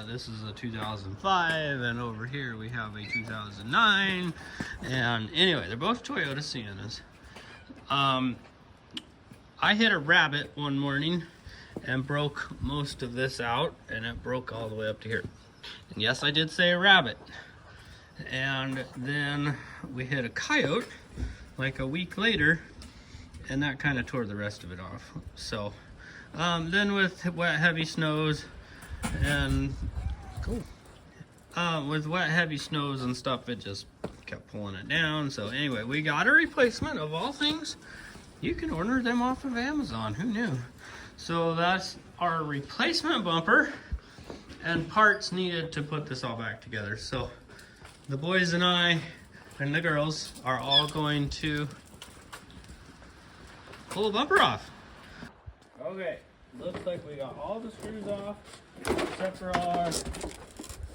this is a 2005, and over here we have a 2009. And anyway, they're both Toyota Siennas. I hit a rabbit one morning and broke most of this out, and it broke all the way up to here. And yes, I did say a rabbit. And then we hit a coyote like a week later, and that kind of tore the rest of it off. So then with wet heavy snows and with wet heavy snows and stuff, it just kept pulling it down. So anyway, we got a replacement. Of all things, you can order them off of Amazon. Who knew? So that's our replacement bumper, and parts needed to put this all back together. So the boys and I and the girls are all going to pull the bumper off. Okay, looks like we got all the screws off except for our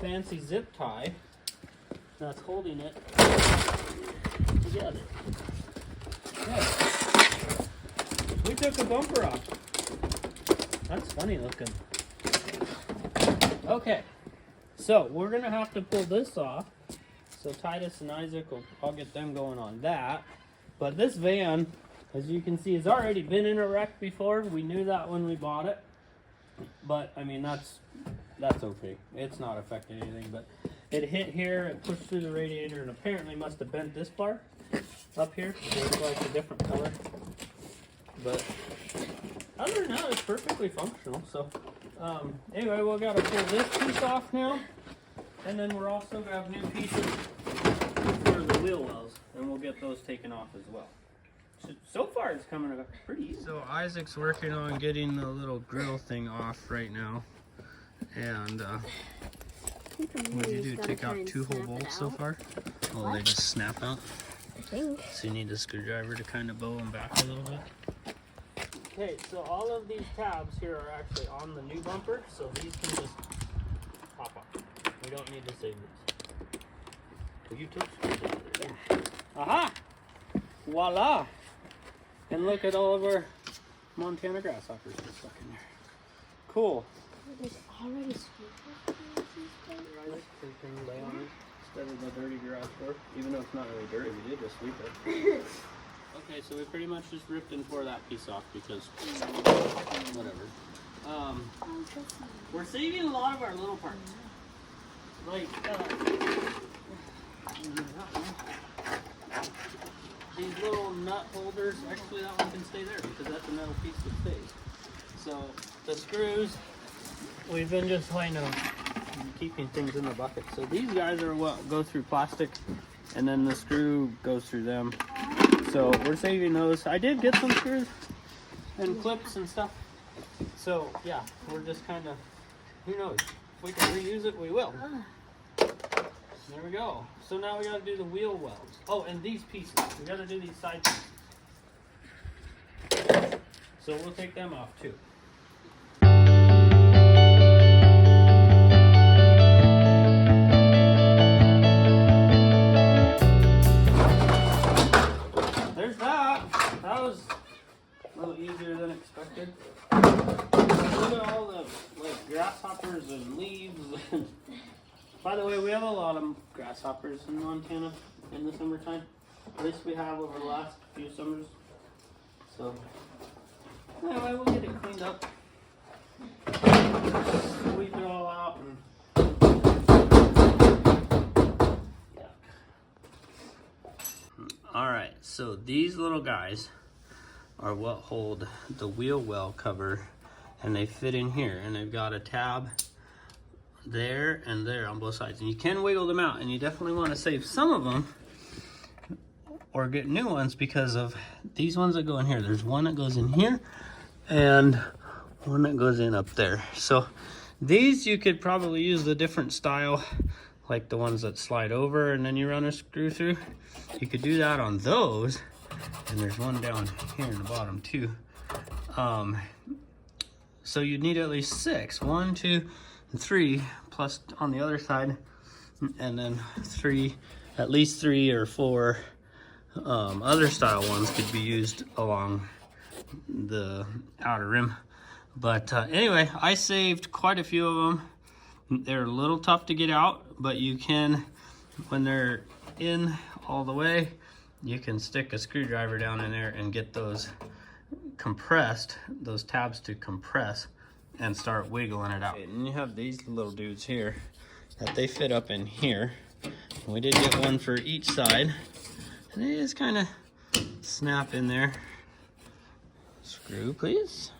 fancy zip tie that's holding it together. Okay. We took the bumper off. That's funny looking. Okay, so we're gonna have to pull this off. So Titus and Isaac I'll get them going on that. But this van, as you can see, has already been in a wreck before. We knew that when we bought it. But I mean, that's okay. It's not affecting anything. But it hit here, it pushed through the radiator, and apparently must have bent this bar up here. It's like a different color. But other than that, it's perfectly functional. So anyway, we've got to pull this piece off now. And then we're also going to have new pieces for the wheel wells, and we'll get those taken off as well. So far, it's coming up pretty easy. So Isaac's working on getting the little grill thing off right now. And what did you do? Take out 2 whole bolts so far? Oh, what? They just snap out? I think. So you need a screwdriver to kind of bow them back a little bit. Okay, so all of these tabs here are actually on the new bumper, so these can just pop off. We don't need to save these. Well, you took screwdriver. Yeah. Aha! Voila! And look at all of our Montana grasshoppers just stuck in there. Cool. There's already screwdrivers. So you can lay on it instead of the dirty garage door. Even though it's not really dirty, we did just sweep it. Okay, so we pretty much just ripped and tore that piece off because whatever. We're saving a lot of our little parts. Like these little nut holders. Actually, that one can stay there because that's a metal piece that stays. So the screws, we've been just kind of keeping things in the bucket. So these guys are what go through plastic, and then the screw goes through them. So we're saving those. I did get some screws and clips and stuff. So yeah, we're just kind of, who knows? If we can reuse it, we will. There we go. So now we got to do the wheel wells. Oh, and these pieces. We got to do these side pieces. So we'll take them off too. There's that. That was a little easier than expected. Look at all the grasshoppers and leaves. By the way, we have a lot of grasshoppers in Montana in the summertime. At least we have over the last few summers. So anyway, we'll get it cleaned up. Sweep it all out and yeah. Alright, so these little guys are what hold the wheel well cover, and they fit in here, and they've got a tab there and there on both sides, and you can wiggle them out, and you definitely want to save some of them or get new ones because of these ones that go in here. There's one that goes in here and one that goes in up there. So these you could probably use the different style, like the ones that slide over and then you run a screw through. You could do that on those, and there's one down here in the bottom too. So you'd need at least 6. 1, 2, 3, plus on the other side, and then 3, at least 3 or 4 other style ones could be used along the outer rim. But anyway, I saved quite a few of them, They're a little tough to get out, but you can, when they're in all the way, you can stick a screwdriver down in there and get those compressed, those tabs to compress and start wiggling it out. And you have these little dudes here that they fit up in here. We did get one for each side, and they just kind of snap in there. Screw, please.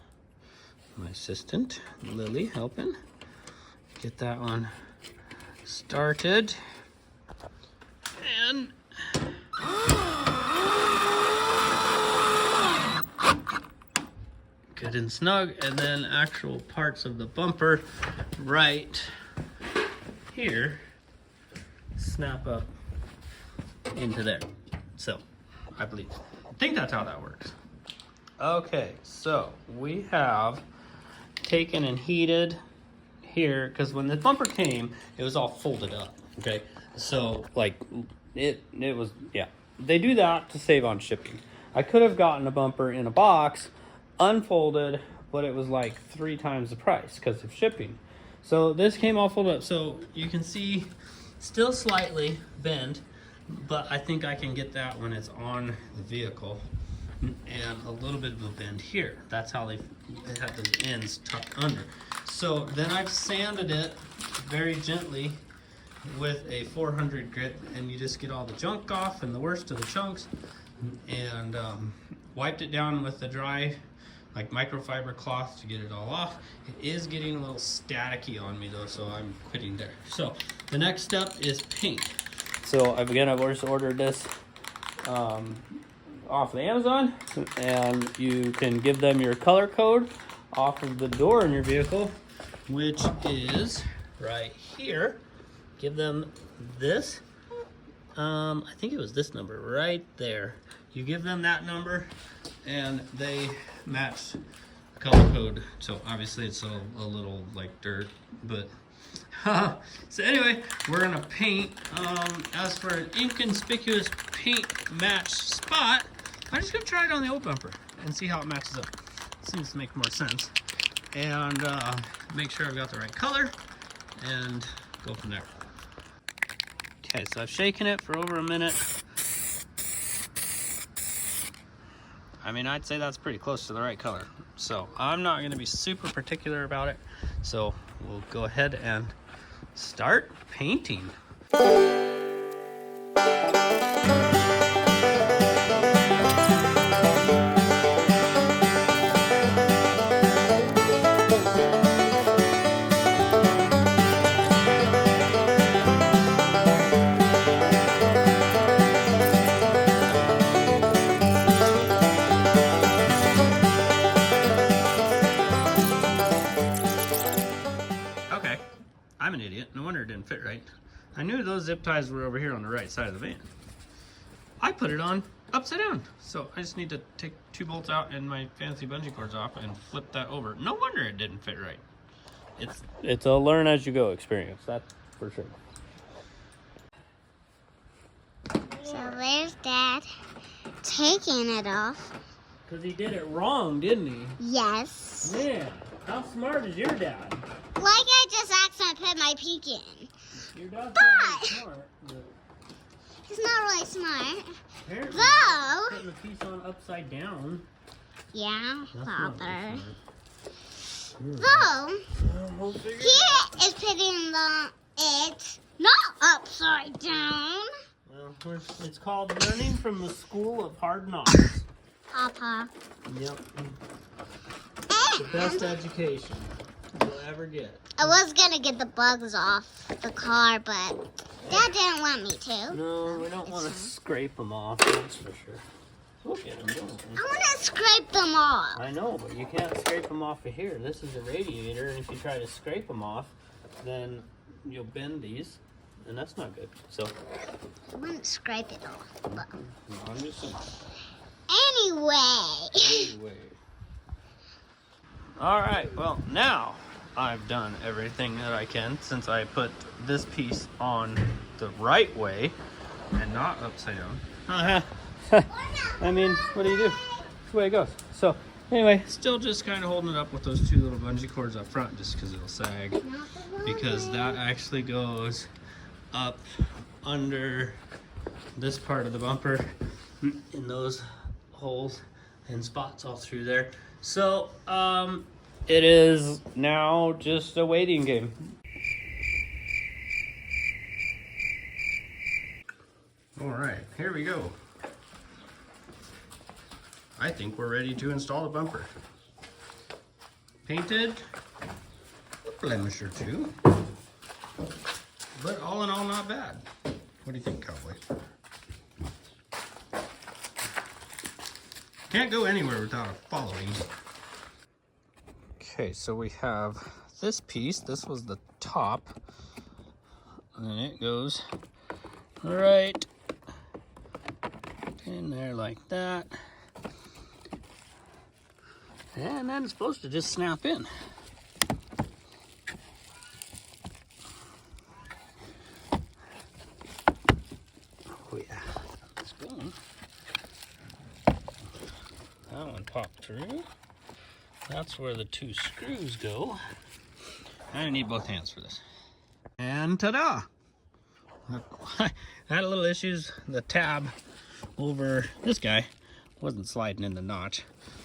My assistant, Lily, helping get that one started. And good and snug, and then actual parts of the bumper right here snap up into there. So I think that's how that works. Okay, so we have taken and heated here, because when the bumper came, it was all folded up. Okay, so like it was, yeah, they do that to save on shipping. I could have gotten a bumper in a box unfolded, but it was like 3 times the price because of shipping. So this came all folded up, so you can see still slightly bent, but I think I can get that when it's on the vehicle. And a little bit of a bend here. That's how they have those ends tucked under. So then I've sanded it very gently with a 400 grit, and you just get all the junk off and the worst of the chunks, and wiped it down with the dry, like microfiber cloth to get it all off. It is getting a little staticky on me though, so I'm quitting there. So the next step is paint. So again, I've just ordered this off of Amazon, and you can give them your color code off of the door in your vehicle, which is right here. Give them this. I think it was this number right there. You give them that number, and they match the color code. So obviously it's a little like dirt, but so anyway, we're gonna paint. As for an inconspicuous paint match spot, I'm just gonna try it on the old bumper and see how it matches up. Seems to make more sense. And make sure I've got the right color and go from there. Okay, so I've shaken it for over a minute. I mean, I'd say that's pretty close to the right color. So I'm not gonna be super particular about it. So we'll go ahead and start painting. I'm an idiot. No wonder it didn't fit right. I knew those zip ties were over here on the right side of the van. I put it on upside down. So I just need to take 2 bolts out and my fancy bungee cords off and flip that over. No wonder it didn't fit right. It's a learn as you go experience, that's for sure. So there's Dad taking it off. Because he did it wrong, didn't he? Yes. Man, how smart is your dad? Like I just accidentally put my peek in. Your dad's not really smart, but He's not really smart. apparently Though. putting the piece on upside down. Yeah, That's not Father. really Though, we'll figure he is putting it not upside down. Well, it's called learning from the school of hard knocks. Papa. Yep. The best education you'll ever get. I was gonna get the bugs off the car, but Dad didn't want me to. No, we don't want to scrape them off, that's for sure. We'll get them, don't we? I want to scrape them off. I know, but you can't scrape them off of here. This is a radiator, and if you try to scrape them off, then you'll bend these, and that's not good. So, I want to scrape it off. But no, I'm just saying. anyway. All right, well, now I've done everything that I can since I put this piece on the right way and not upside down. I mean, what do you do? That's the way it goes. So Anyway, still just kind of holding it up with those two little bungee cords up front just because it'll sag. Because that actually goes up under this part of the bumper in those holes and spots all through there. So, it is now just a waiting game. All right, here we go. I think we're ready to install the bumper. Painted, a blemish or two, but all in all, not bad. What do you think, Cowboy? Can't go anywhere without a following. Okay, so we have this piece. This was the top, and it goes right in there like that. And then it's supposed to just snap in. Oh yeah, it's going. That one popped through. That's where the two screws go. I need both hands for this. And ta-da! I had a little issues. The tab over this guy wasn't sliding in the notch.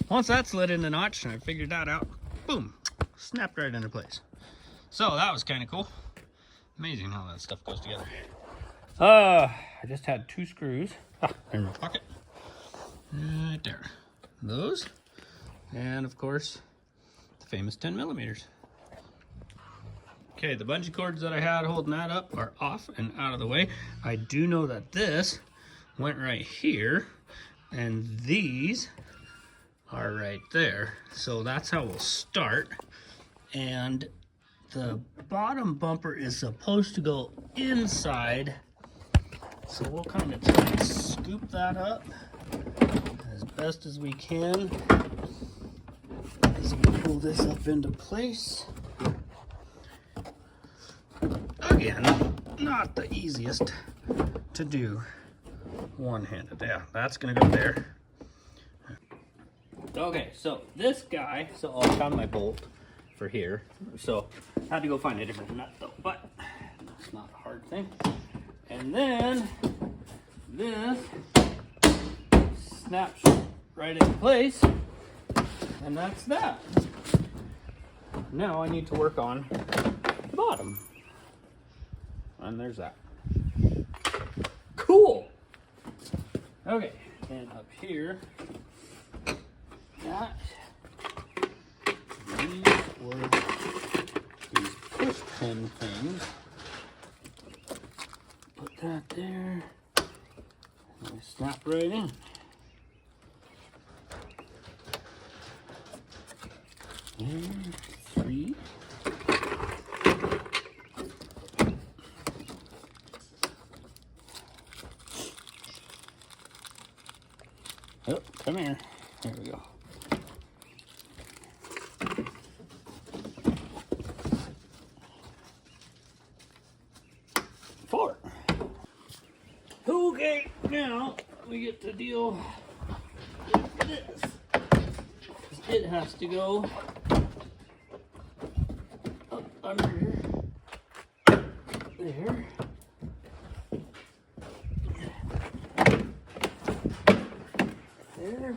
Once that slid in the notch and I figured that out, boom, snapped right into place. So that was kind of cool. Amazing how that stuff goes together. I just had two screws. In my pocket. Right there. Those. And of course, the famous 10 millimeters. Okay, the bungee cords that I had holding that up are off and out of the way. I do know that this went right here, and these are right there. So that's how we'll start. And the bottom bumper is supposed to go inside. So we'll kind of try and scoop that up as best as we can as we pull this up into place. Again, not the easiest to do one-handed. Yeah, that's gonna go there. Okay, so this guy, so I found my bolt for here. So I had to go find a different nut though, but it's not a hard thing. And then this snaps right into place, and that's that. Now I need to work on the bottom. And there's that. Cool! Okay, and up here, that, these were these push pin things. Put that there, and they snap right in. And 3. Oh, come here. There we go. Four. Okay, now we get to deal with this. It has to go up under there. There.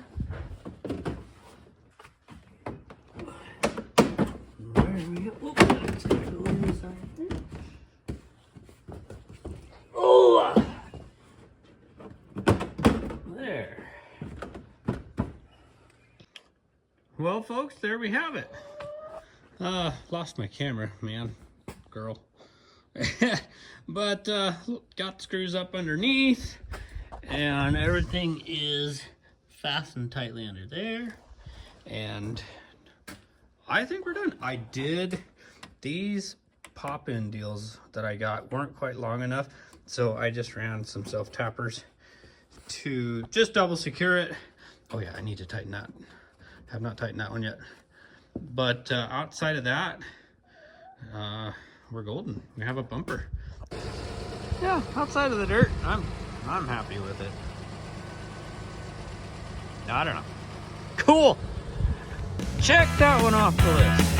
There we go. Oop, it's gotta go inside there. Oh! There. Well, folks, there we have it. Lost my camera, man. Girl. But, got the screws up underneath, and everything is fastened tightly under there, and I think we're done. I did, these pop-in deals that I got weren't quite long enough, so I just ran some self-tappers to just double secure it. Oh yeah, I need to tighten that. Have not tightened that one yet. But outside of that, we're golden. We have a bumper. Yeah, outside of the dirt, I'm happy with it. I don't know. Cool. check that one off the list.